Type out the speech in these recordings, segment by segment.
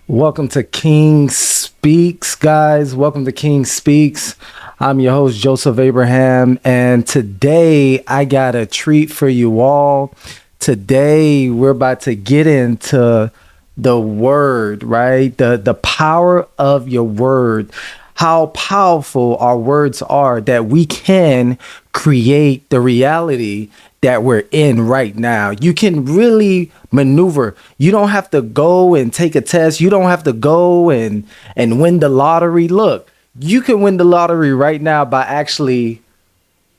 Welcome to King Speaks, guys. Welcome to King Speaks. I'm your host, Joseph Abraham, and today I got a treat for you all. Today we're about to get into the word, right? The power of your word. How powerful our words are that we can create the reality that we're in right now. You can really maneuver. You don't have to go and take a test. You don't have to go and win the lottery. Look, you can win the lottery right now by actually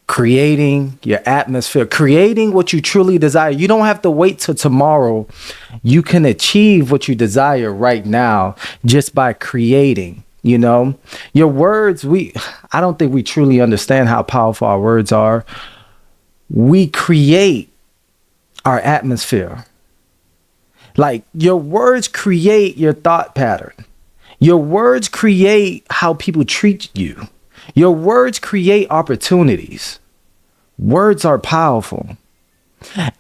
creating your atmosphere, creating what you truly desire. You don't have to wait till tomorrow. You can achieve what you desire right now just by creating. Your words, I don't think we truly understand how powerful our words are. We create our atmosphere. Like, your words create your thought pattern. Your words create how people treat you. Your words create opportunities. Words are powerful.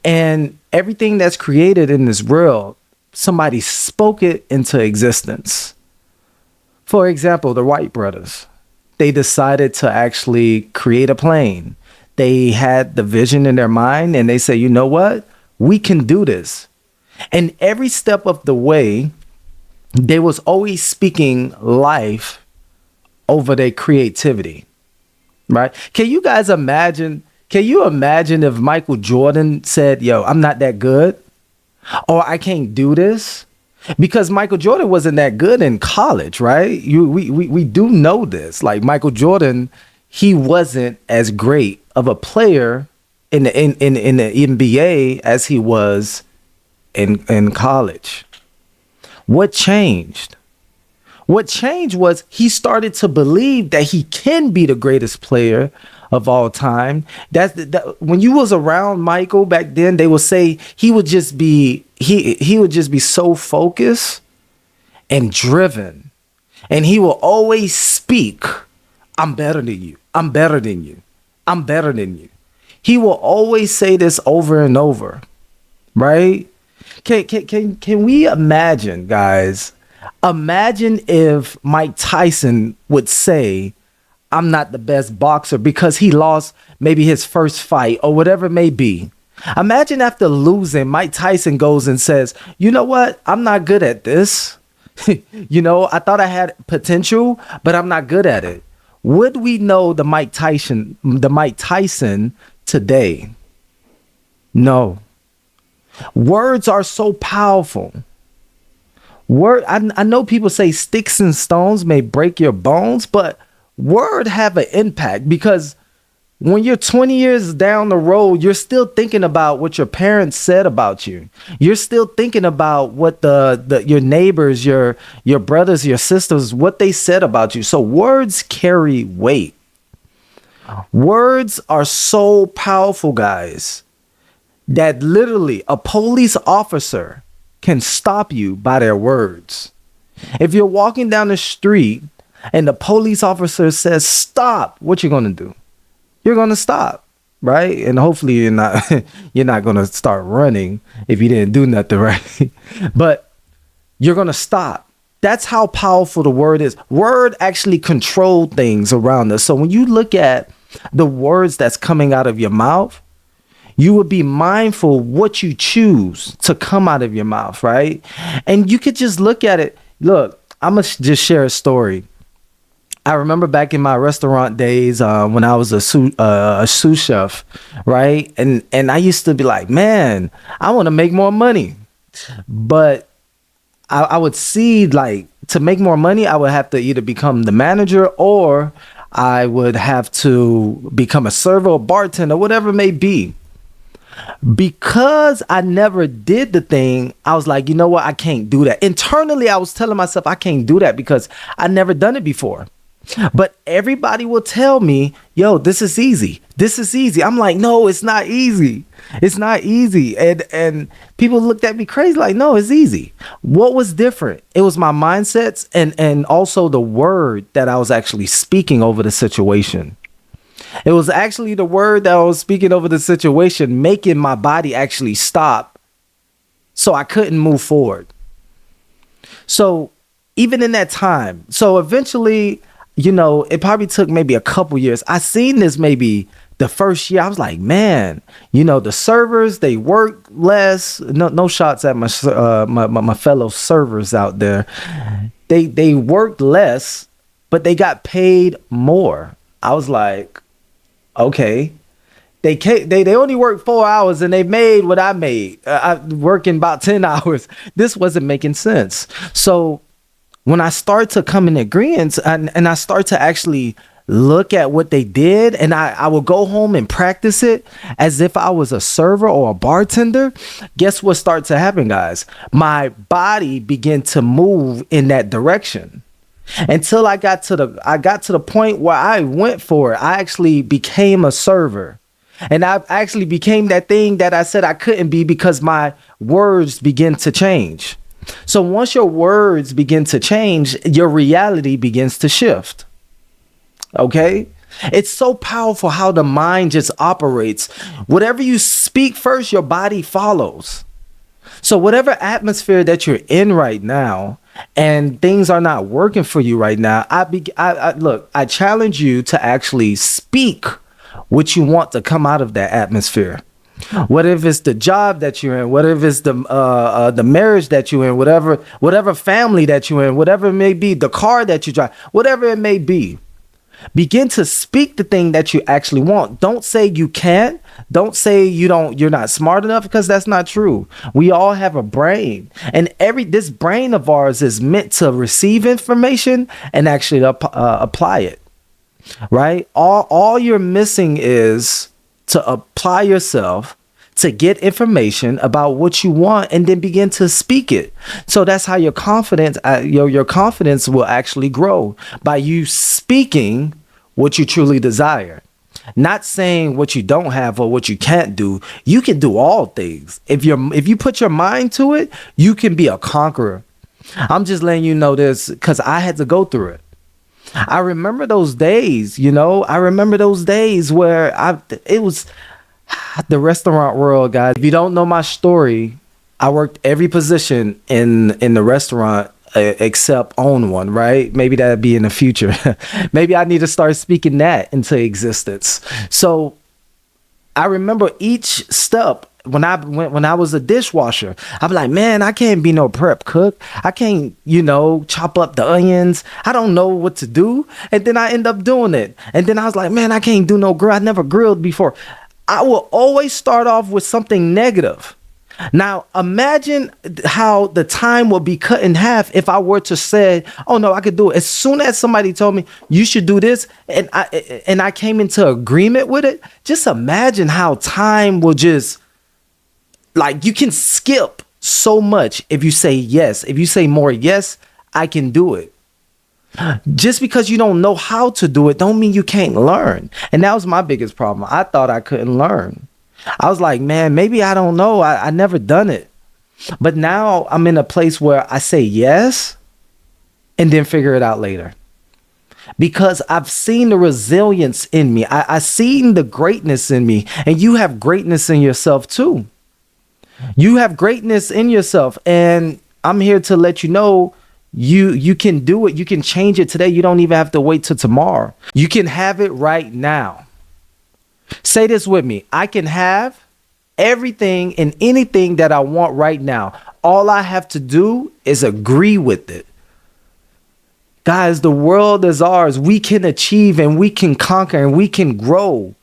And everything that's created in this world, somebody spoke it into existence. For example, the Wright brothers, they decided to actually create a plane. They had the vision in their mind and they say, you know what? We can do this. And every step of the way, they was always speaking life over their creativity, right? Can you guys imagine? Can you imagine if Michael Jordan said, yo, I'm not that good, or I can't do this? Because Michael Jordan wasn't that good in college, right? We do know this. Like, Michael Jordan, he wasn't as great of a player in the NBA as he was in college. What changed? What changed was he started to believe that he can be the greatest player of all time. When you was around Michael back then, they would say he would just be he would just be so focused and driven, and he will always speak, "I'm better than you. I'm better than you. I'm better than you." He will always say this over and over, right? Can we imagine, guys? Imagine if Mike Tyson would say, I'm not the best boxer because he lost maybe his first fight or whatever it may be. Imagine after losing, Mike Tyson goes and says, you know what? I'm not good at this. I thought I had potential, but I'm not good at it. Would we know the Mike Tyson today? No. Words are so powerful. I know people say sticks and stones may break your bones, but word have an impact, because when you're 20 years down the road, you're still thinking about what your parents said about you. You're still thinking about what your neighbors, your brothers, your sisters, what they said about you. So words carry weight. Words are so powerful, guys, that literally a police officer can stop you by their words. If you're walking down the street and the police officer says, stop, what you going to do? You're going to stop, right? And hopefully you're not going to start running if you didn't do nothing, right? But you're going to stop. That's how powerful the word is. Word actually control things around us. So when you look at the words that's coming out of your mouth, you would be mindful what you choose to come out of your mouth, right? And you could just look at it. Look, I'm going to just share a story. I remember back in my restaurant days when I was a sous chef, right? And I used to be like, man, I want to make more money. But I would see, like, to make more money, I would have to either become the manager or I would have to become a server or bartender, whatever it may be. Because I never did the thing, I was like, you know what? I can't do that. Internally, I was telling myself I can't do that because I never done it before. But everybody will tell me, yo, this is easy. This is easy. I'm like, no, it's not easy. It's not easy. And people looked at me crazy like, no, it's easy. What was different? It was my mindsets and also the word that I was actually speaking over the situation. It was actually the word that I was speaking over the situation, making my body actually stop so I couldn't move forward. So even in that time. So eventually, it probably took maybe a couple years. I seen this maybe the first year. I was like, man, the servers, they work less. No shots at my fellow servers out there. They worked less, but they got paid more. I was like, okay. They only worked 4 hours and they made what I made. I working about 10 hours. This wasn't making sense. So when I start to come in agreement and I start to actually look at what they did, and I will go home and practice it as if I was a server or a bartender, guess what starts to happen, guys? My body began to move in that direction. Until I got to the point where I went for it. I actually became a server. And I actually became that thing that I said I couldn't be because my words begin to change. So once your words begin to change, your reality begins to shift. Okay? It's so powerful how the mind just operates. Whatever you speak first, your body follows. So whatever atmosphere that you're in right now and things are not working for you right now, I challenge you to actually speak what you want to come out of that atmosphere. What if it's the job that you're in? What if it's the marriage that you're in? Whatever family that you're in? Whatever it may be, the car that you drive, whatever it may be. Begin to speak the thing that you actually want. Don't say you can't. Don't say you're not smart enough, because that's not true. We all have a brain, and this brain of ours is meant to receive information and actually apply it. Right? All you're missing is to apply yourself to get information about what you want and then begin to speak it. So that's how your confidence will actually grow, by you speaking what you truly desire. Not saying what you don't have or what you can't do. You can do all things. If you put your mind to it, you can be a conqueror. I'm just letting you know this because I had to go through it. I remember those days, where it was the restaurant world, guys. If you don't know my story, I worked every position in the restaurant except own one, right? Maybe that'd be in the future. Maybe I need to start speaking that into existence. So I remember each step. When I was a dishwasher, I'm like, man, I can't be no prep cook. I can't, chop up the onions. I don't know what to do. And then I end up doing it. And then I was like, man, I can't do no grill. I never grilled before. I will always start off with something negative. Now, imagine how the time will be cut in half if I were to say, oh, no, I could do it. As soon as somebody told me you should do this and I came into agreement with it, just imagine how time will just, like, you can skip so much if you say yes. If you say more yes, I can do it. Just because you don't know how to do it don't mean you can't learn. And that was my biggest problem. I thought I couldn't learn. I was like, man, maybe I don't know. I never done it. But now I'm in a place where I say yes and then figure it out later. Because I've seen the resilience in me. I seen the greatness in me. And you have greatness in yourself too. You have greatness in yourself. And I'm here to let you know you can do it. You can change it today. You don't even have to wait till tomorrow. You can have it right now. Say this with me. I can have everything and anything that I want right now. All I have to do is agree with it. Guys, the world is ours. We can achieve and we can conquer and we can grow.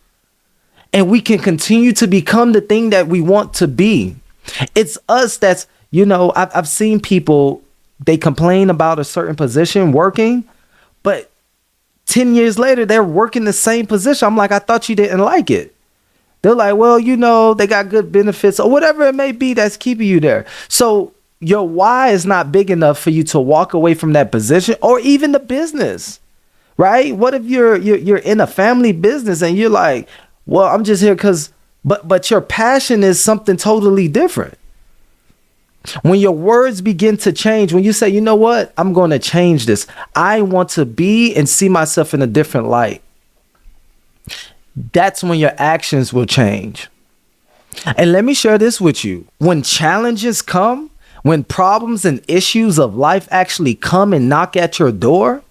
And we can continue to become the thing that we want to be. It's us that's, I've seen people, they complain about a certain position working, but 10 years later, they're working the same position. I'm like, I thought you didn't like it. They're like, well, they got good benefits or whatever it may be that's keeping you there. So your why is not big enough for you to walk away from that position or even the business, right? What if you're in a family business and you're like, well, I'm just here because, but your passion is something totally different. When your words begin to change, when you say, you know what, I'm going to change this. I want to be and see myself in a different light. That's when your actions will change. And let me share this with you. When challenges come, when problems and issues of life actually come and knock at your door,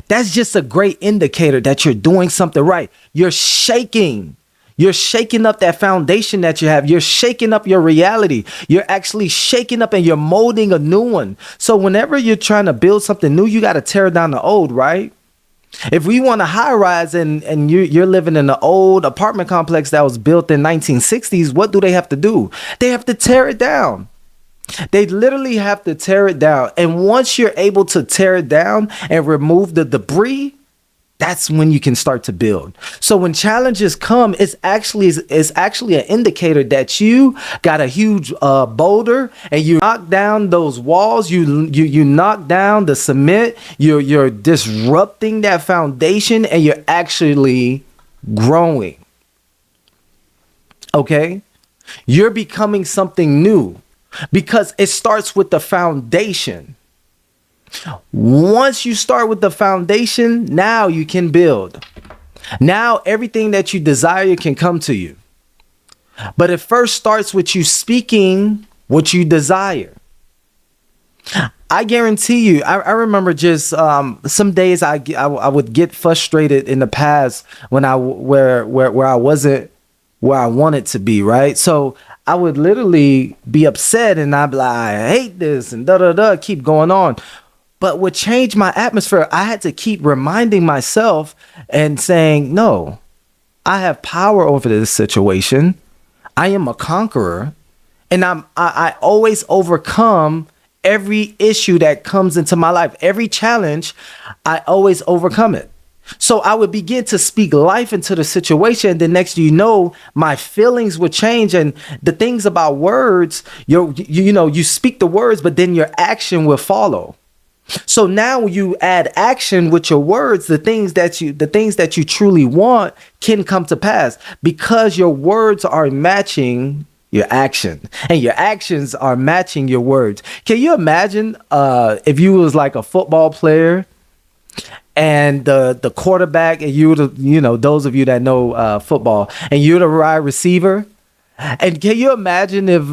that's just a great indicator that you're doing something right. You're shaking up that foundation that you have. You're shaking up your reality. You're actually shaking up and you're molding a new one. So whenever you're trying to build something new, you got to tear down the old, right? If we want a high rise and you're living in an old apartment complex that was built in 1960s, what do they have to do? They have to tear it down. They literally have to tear it down. And once you're able to tear it down and remove the debris, that's when you can start to build. So when challenges come, it's actually an indicator that you got a huge boulder and you knock down those walls. You knock down the cement. You're disrupting that foundation and you're actually growing. Okay, you're becoming something new because it starts with the foundation. Once you start with the foundation, now you can build. Now everything that you desire can come to you. But it first starts with you speaking what you desire. I guarantee you, I remember just some days I would get frustrated in the past when where I wasn't where I wanted to be, right? So I would literally be upset and I'd be like, I hate this and keep going on. But what changed my atmosphere, I had to keep reminding myself and saying, no, I have power over this situation. I am a conqueror. And I always overcome every issue that comes into my life. Every challenge, I always overcome it. So I would begin to speak life into the situation. And the next you know, my feelings would change. And the things about words, you speak the words, but then your action will follow. So now you add action with your words, the things that you truly want can come to pass because your words are matching your action and your actions are matching your words. Can you imagine if you was like a football player and the quarterback and those of you that know football and you're the wide receiver? And can you imagine if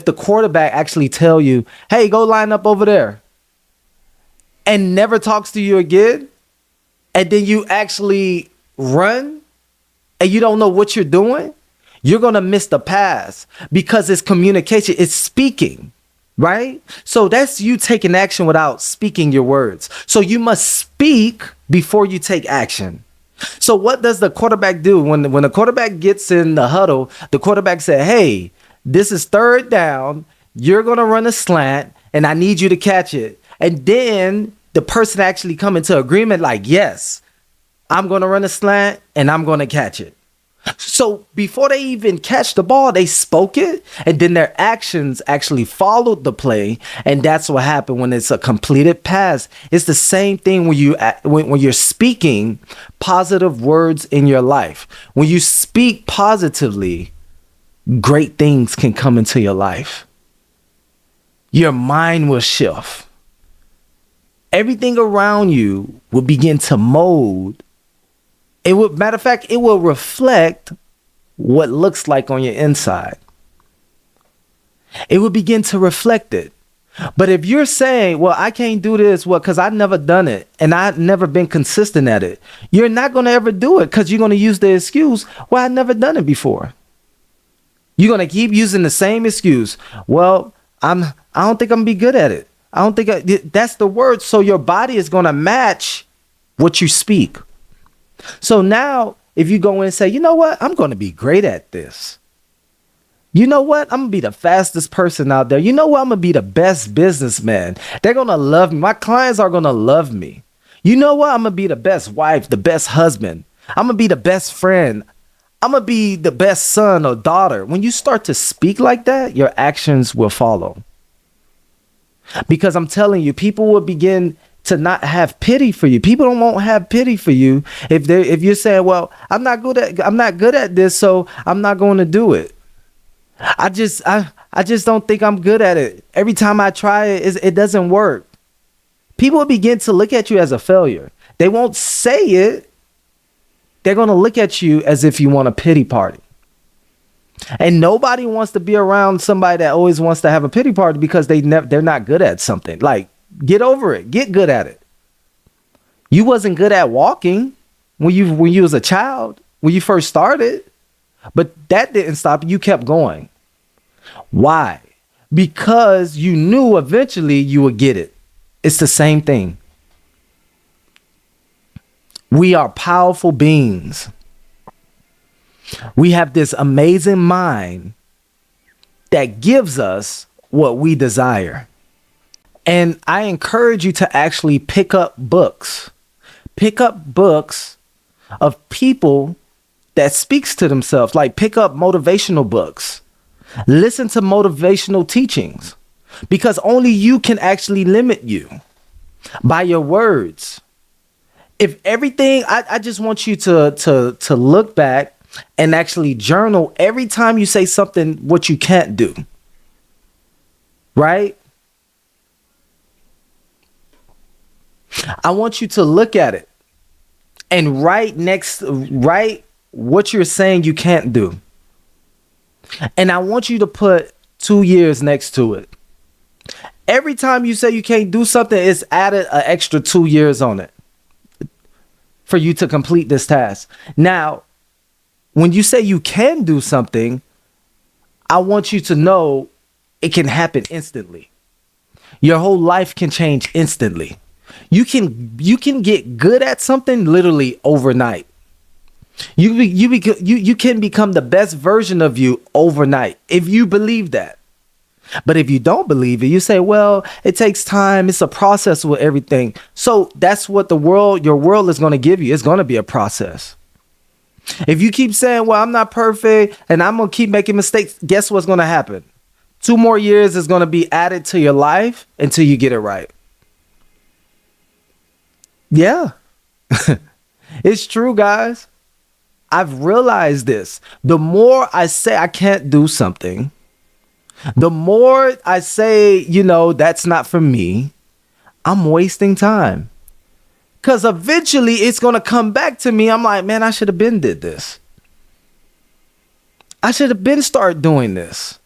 the quarterback actually tell you, hey, go line up over there and never talks to you again, and then you actually run and you don't know what you're doing, you're going to miss the pass because it's communication, it's speaking, right? So that's you taking action without speaking your words. So you must speak before you take action. So what does the quarterback do? When the quarterback gets in the huddle, the quarterback said, hey, this is third down. You're going to run a slant and I need you to catch it. And then the person actually come into agreement like, yes, I'm going to run a slant and I'm going to catch it. So before they even catch the ball, they spoke it and then their actions actually followed the play. And that's what happened when it's a completed pass. It's the same thing when you're speaking positive words in your life. When you speak positively, great things can come into your life. Your mind will shift. Everything around you will begin to mold. Matter of fact, it will reflect what looks like on your inside. It will begin to reflect it. But if you're saying, well, I can't do this, because I've never done it and I've never been consistent at it, you're not going to ever do it because you're going to use the excuse, well, I've never done it before. You're going to keep using the same excuse. Well, I don't think I'm going to be good at it. I don't think that's the word. So your body is going to match what you speak. So now if you go in and say, you know what, I'm going to be great at this. You know what, I'm going to be the fastest person out there. You know what, I'm going to be the best businessman. They're going to love me. My clients are going to love me. You know what, I'm going to be the best wife, the best husband. I'm going to be the best friend. I'm going to be the best son or daughter. When you start to speak like that, your actions will follow. Because I'm telling you, people will begin to not have pity for you. People won't have pity for you if you're saying, well, I'm not good at this, so I'm not going to do it. I just don't think I'm good at it. Every time I try it, it doesn't work. People will begin to look at you as a failure. They won't say it. They're going to look at you as if you want a pity party. And nobody wants to be around somebody that always wants to have a pity party because they're not good at something. Like, get over it. Get good at it. You wasn't good at walking when you was a child, when you first started, but that didn't stop you. You kept going. Why? Because you knew eventually you would get it. It's the same thing. We are powerful beings. We have this amazing mind that gives us what we desire. And I encourage you to actually pick up books. Pick up books of people that speaks to themselves. Like, pick up motivational books. Listen to motivational teachings, because only you can actually limit you by your words. If everything, I just want you to look back and actually journal every time you say something what you can't do. Right? I want you to look at it and write what you're saying you can't do. And I want you to put 2 years next to it. Every time you say you can't do something, it's added an extra 2 years on it for you to complete this task. Now, when you say you can do something, I want you to know it can happen instantly. Your whole life can change instantly. You can get good at something literally overnight. You can become the best version of you overnight if you believe that. But if you don't believe it, you say, well, it takes time. It's a process with everything. So that's what your world is going to give you. It's going to be a process. If you keep saying, well, I'm not perfect and I'm going to keep making mistakes, guess what's going to happen? 2 more years is going to be added to your life until you get it right. Yeah, it's true, guys. I've realized this. The more I say I can't do something, the more I say, that's not for me, I'm wasting time. Because eventually it's going to come back to me. I'm like, man, I should have been did this. I should have been start doing this.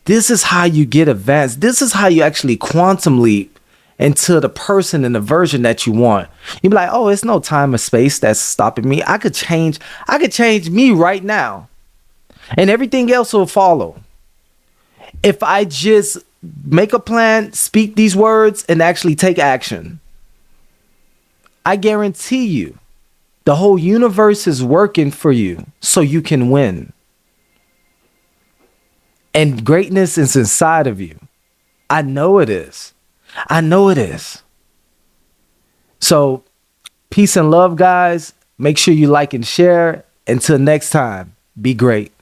This is how you get advanced. This is how you actually quantum leap into the person and the version that you want. You be like, oh, it's no time or space that's stopping me. I could change me right now. And everything else will follow. If I just make a plan, speak these words, and actually take action, I guarantee you, the whole universe is working for you so you can win. And greatness is inside of you. I know it is. I know it is. So, peace and love, guys. Make sure you like and share. Until next time, be great.